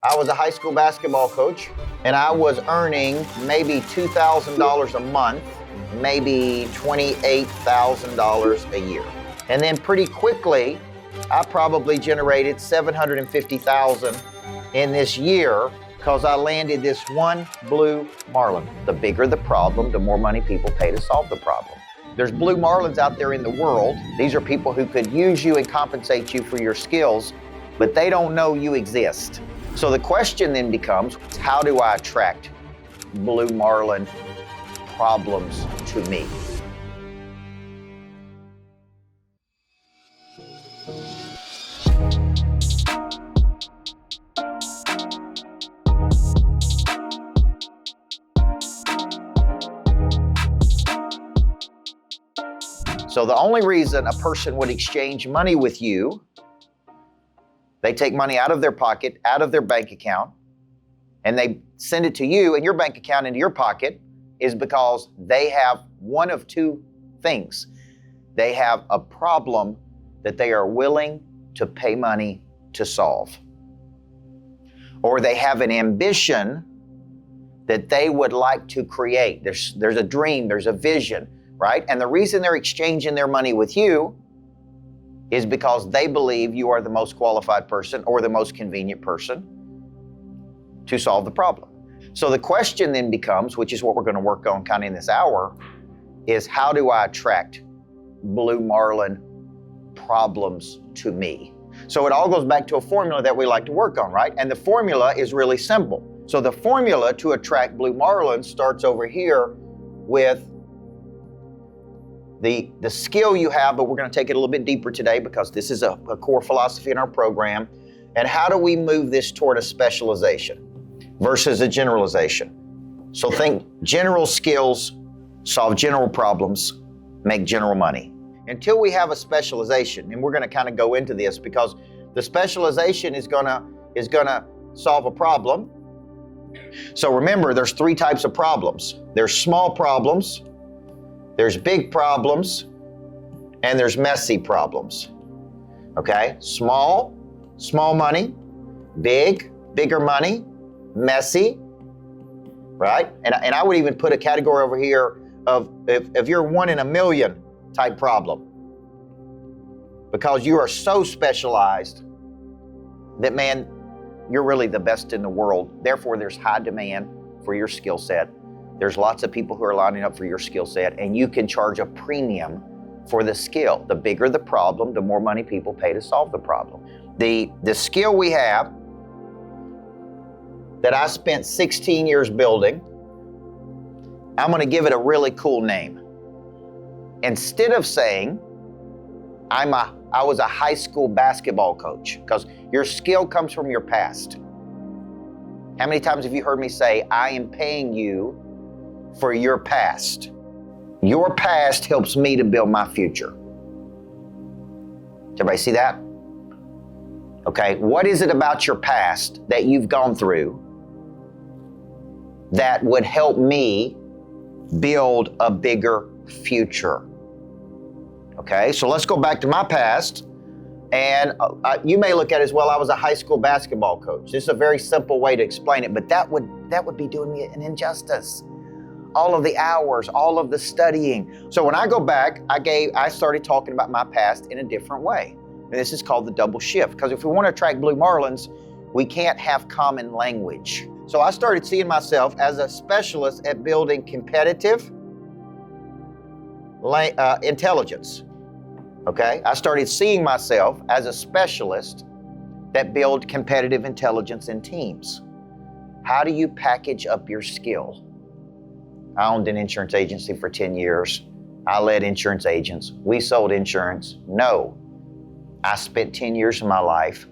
I was a high school basketball coach, and I was earning maybe $2,000 a month, maybe $28,000 a year. And then pretty quickly, I probably generated $750,000 in this year because I landed this one blue Marlin. The bigger the problem, the more money people pay to solve the problem. There's blue Marlins out there in the world. These are people who could use you and compensate you for your skills, but they don't know you exist. So the question then becomes, how do I attract blue Marlin problems to me? So the only reason a person would exchange money with you, they take money out of their pocket, out of their bank account, and they send it to you and your bank account into your pocket, is because they have one of two things. They have a problem that they are willing to pay money to solve. Or they have an ambition that they would like to create. There's a dream, there's a vision, right? And the reason they're exchanging their money with you is because they believe you are the most qualified person or the most convenient person to solve the problem. So the question then becomes, which is what we're going to work on kind of in this hour, is how do I attract blue Marlin problems to me? So it all goes back to a formula that we like to work on, right? And the formula is really simple. So the formula to attract blue Marlins starts over here with the skill you have, but we're going to take it a little bit deeper today because this is a core philosophy in our program. And how do we move this toward a specialization versus a generalization? So think general skills, solve general problems, make general money. Until we have a specialization, and we're going to kind of go into this because the specialization is going to solve a problem. So remember, there's three types of problems. There's small problems, there's big problems, and there's messy problems. Okay? Small money, bigger money, messy, right? And I would even put a category over here of if you're 1 in a million type problem, because you are so specialized that, man, you're really the best in the world. Therefore, there's high demand for your skill set. There's lots of people who are lining up for your skill set, and you can charge a premium for the skill. The bigger the problem, the more money people pay to solve the problem. The skill we have that I spent 16 years building, I'm going to give it a really cool name. Instead of saying, I was a high school basketball coach, because your skill comes from your past. How many times have you heard me say, I am paying you for your past? Your past helps me to build my future. Does everybody see that? Okay, what is it about your past that you've gone through that would help me build a bigger future? Okay, so let's go back to my past. And you may look at it as, well, I was a high school basketball coach. This is a very simple way to explain it, but that would be doing me an injustice. All of the hours, all of the studying. So when I go back, I started talking about my past in a different way. And this is called the double shift, because if we want to attract blue Marlins, we can't have common language. So I started seeing myself as a specialist at building competitive intelligence. Okay, I started seeing myself as a specialist that build competitive intelligence in teams. How do you package up your skill? I owned an insurance agency for 10 years. I led insurance agents. We sold insurance. No, I spent 10 years of my life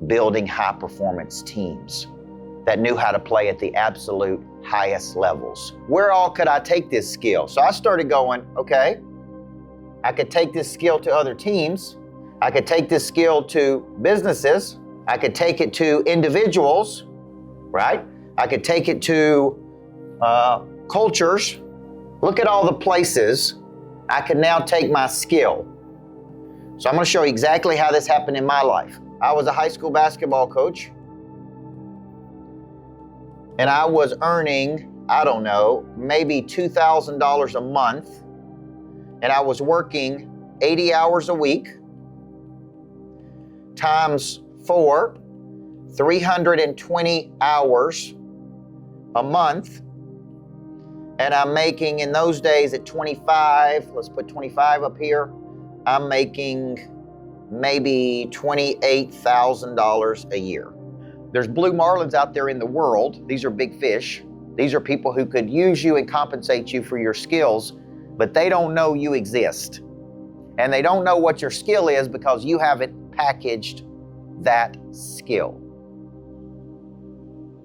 building high performance teams that knew how to play at the absolute highest levels. Where all could I take this skill? So I started going, okay, I could take this skill to other teams. I could take this skill to businesses. I could take it to individuals, right? I could take it to cultures. Look at all the places I can now take my skill. So I'm going to show you exactly how this happened in my life. I was a high school basketball coach. and I was earning, I don't know, maybe $2,000 a month, and I was working 80 hours a week, times 4, 320 hours a month, and I'm making in those days at 25, let's put 25 up here, I'm making maybe $28,000 a year. There's blue marlins out there in the world. These are big fish. These are people who could use you and compensate you for your skills, but they don't know you exist. And they don't know what your skill is because you haven't packaged that skill.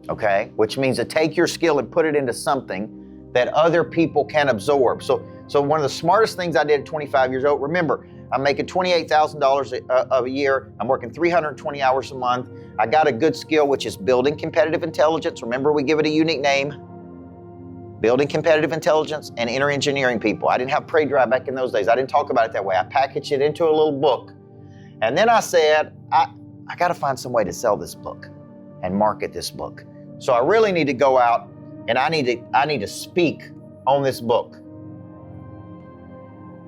Okay? Which means to take your skill and put it into something that other people can absorb. So one of the smartest things I did at 25 years old, remember, I'm making $28,000 a year. I'm working 320 hours a month. I got a good skill, which is building competitive intelligence. Remember, we give it a unique name. Building competitive intelligence and inner engineering people. I didn't have Pray Dry back in those days. I didn't talk about it that way. I packaged it into a little book. And then I said, I got to find some way to sell this book and market this book. So I really need to go out and I need to speak on this book.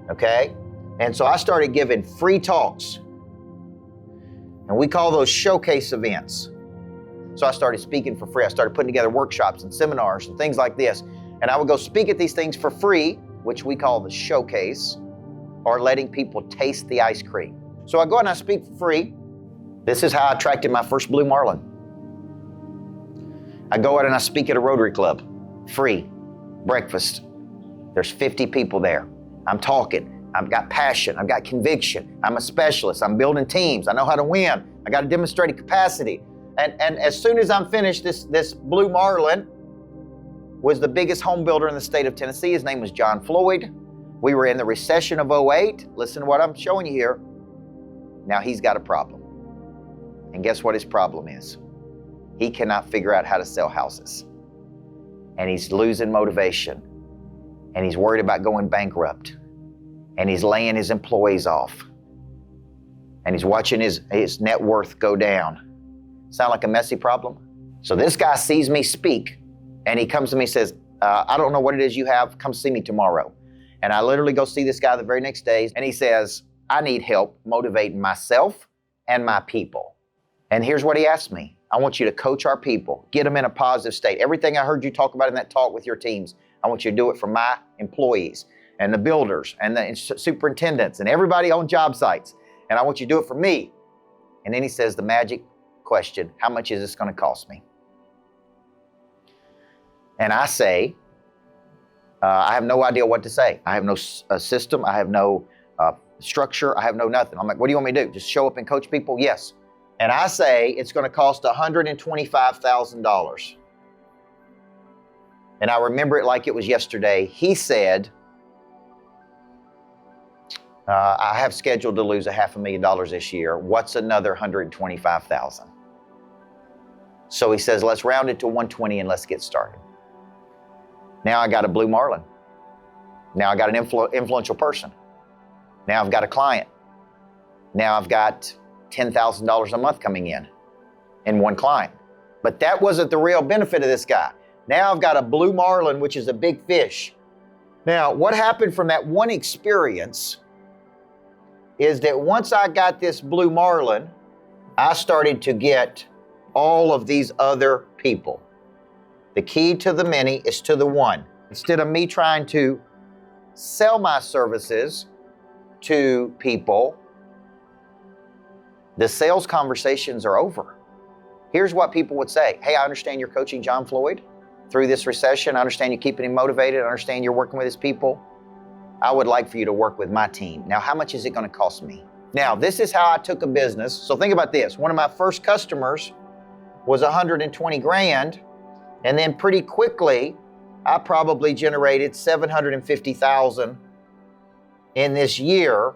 Okay? And so I started giving free talks. And we call those showcase events. So I started speaking for free. I started putting together workshops and seminars and things like this. And I would go speak at these things for free, which we call the showcase, or letting people taste the ice cream. So I go out and I speak for free. This is how I attracted my first blue marlin. I go out and I speak at a Rotary Club, free, breakfast. There's 50 people there. I'm talking. I've got passion. I've got conviction. I'm a specialist. I'm building teams. I know how to win. I got a demonstrated capacity. And as soon as I'm finished, this blue marlin was the biggest home builder in the state of Tennessee. His name was John Floyd. We were in the recession of '08. Listen to what I'm showing you here. Now he's got a problem. And guess what his problem is? He cannot figure out how to sell houses. And he's losing motivation. And he's worried about going bankrupt. And he's laying his employees off. And he's watching his net worth go down. Sound like a messy problem? So this guy sees me speak, and he comes to me and says, I don't know what it is you have, come see me tomorrow. And I literally go see this guy the very next day, and he says, I need help motivating myself and my people. And here's what he asked me. I want you to coach our people, get them in a positive state. Everything I heard you talk about in that talk with your teams, I want you to do it for my employees and the builders and the superintendents and everybody on job sites. And I want you to do it for me. And then he says the magic question, how much is this going to cost me? And I say, I have no idea what to say. I have no system. I have no structure. I have no nothing. I'm like, what do you want me to do? Just show up and coach people? Yes. And I say it's going to cost $125,000. And I remember it like it was yesterday. He said, I have scheduled to lose $500,000 this year. What's another $125,000? So he says, let's round it to 120 and let's get started. Now I got a blue marlin. Now I got an influential person. Now I've got a client. Now I've got $10,000 a month coming in one client. But that wasn't the real benefit of this guy. Now I've got a blue marlin, which is a big fish. Now, what happened from that one experience is that once I got this blue marlin, I started to get all of these other people. The key to the many is to the one. Instead of me trying to sell my services to people, the sales conversations are over. Here's what people would say. Hey, I understand you're coaching John Floyd through this recession. I understand you're keeping him motivated. I understand you're working with his people. I would like for you to work with my team. Now, how much is it going to cost me? Now, this is how I took a business. So think about this. One of my first customers was 120 grand. And then pretty quickly, I probably generated 750,000 in this year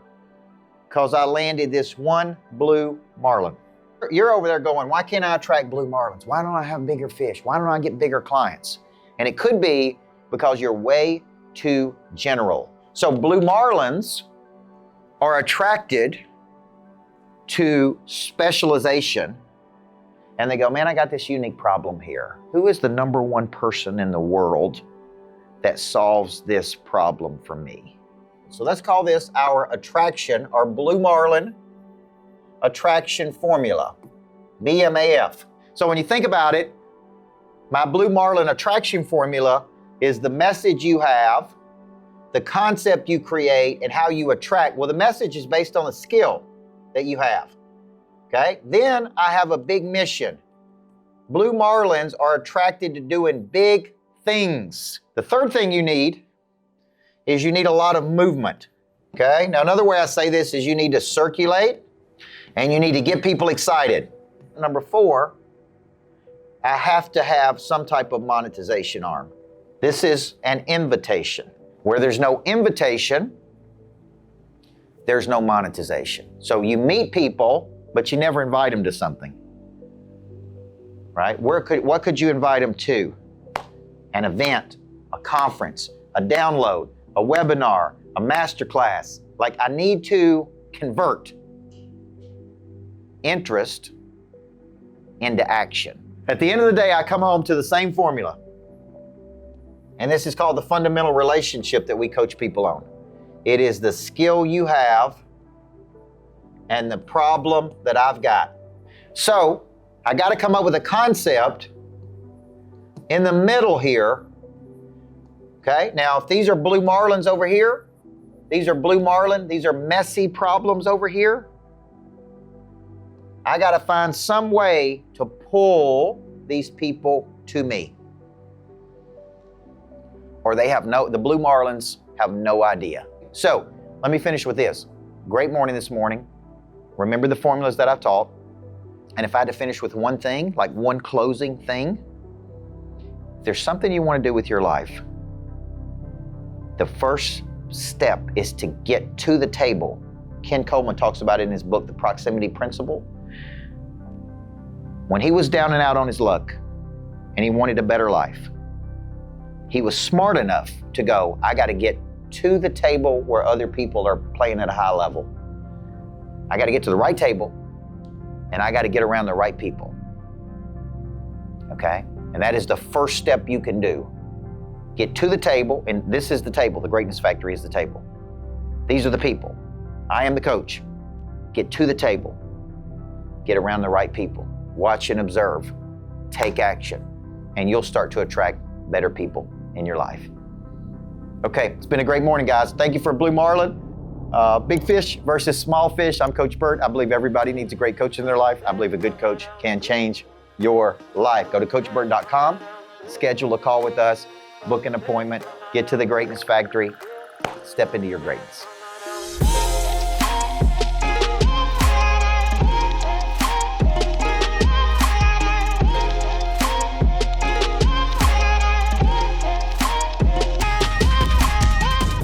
because I landed this one blue marlin. You're over there going, why can't I attract blue marlins? Why don't I have bigger fish? Why don't I get bigger clients? And it could be because you're way too general. So blue marlins are attracted to specialization and they go, man, I got this unique problem here. Who is the number one person in the world that solves this problem for me? So let's call this our attraction, our Blue Marlin attraction formula, BMAF. So when you think about it, my Blue Marlin attraction formula is the message you have, the concept you create, and how you attract. Well, the message is based on the skill that you have, okay? Then I have a big mission. Blue Marlins are attracted to doing big things. The third thing you need is you need a lot of movement, okay? Now, another way I say this is you need to circulate and you need to get people excited. Number 4, I have to have some type of monetization arm. This is an invitation. Where there's no invitation, there's no monetization. So you meet people, but you never invite them to something, right? What could you invite them to? An event, a conference, a download, a webinar, a masterclass. Like, I need to convert interest into action. At the end of the day, I come home to the same formula. And this is called the fundamental relationship that we coach people on. It is the skill you have and the problem that I've got. So I got to come up with a concept in the middle here. Okay, now if these are Blue Marlins over here, these are Blue Marlin, these are messy problems over here, I got to find some way to pull these people to me. Or the Blue Marlins have no idea. So let me finish with this. Great morning this morning. Remember the formulas that I've taught. And if I had to finish with one thing, like one closing thing, if there's something you want to do with your life, the first step is to get to the table. Ken Coleman talks about it in his book, The Proximity Principle. When he was down and out on his luck and he wanted a better life, he was smart enough to go, I got to get to the table where other people are playing at a high level. I got to get to the right table, and I got to get around the right people. Okay? And that is the first step you can do. Get to the table, and this is the table. The Greatness Factory is the table. These are the people. I am the coach. Get to the table. Get around the right people. Watch and observe. Take action. And you'll start to attract better people in your life. Okay, it's been a great morning, guys. Thank you for Blue Marlin. Big fish versus small fish. I'm Coach Burt. I believe everybody needs a great coach in their life. I believe a good coach can change your life. Go to CoachBurt.com, schedule a call with us, book an appointment, get to the Greatness Factory, step into your greatness.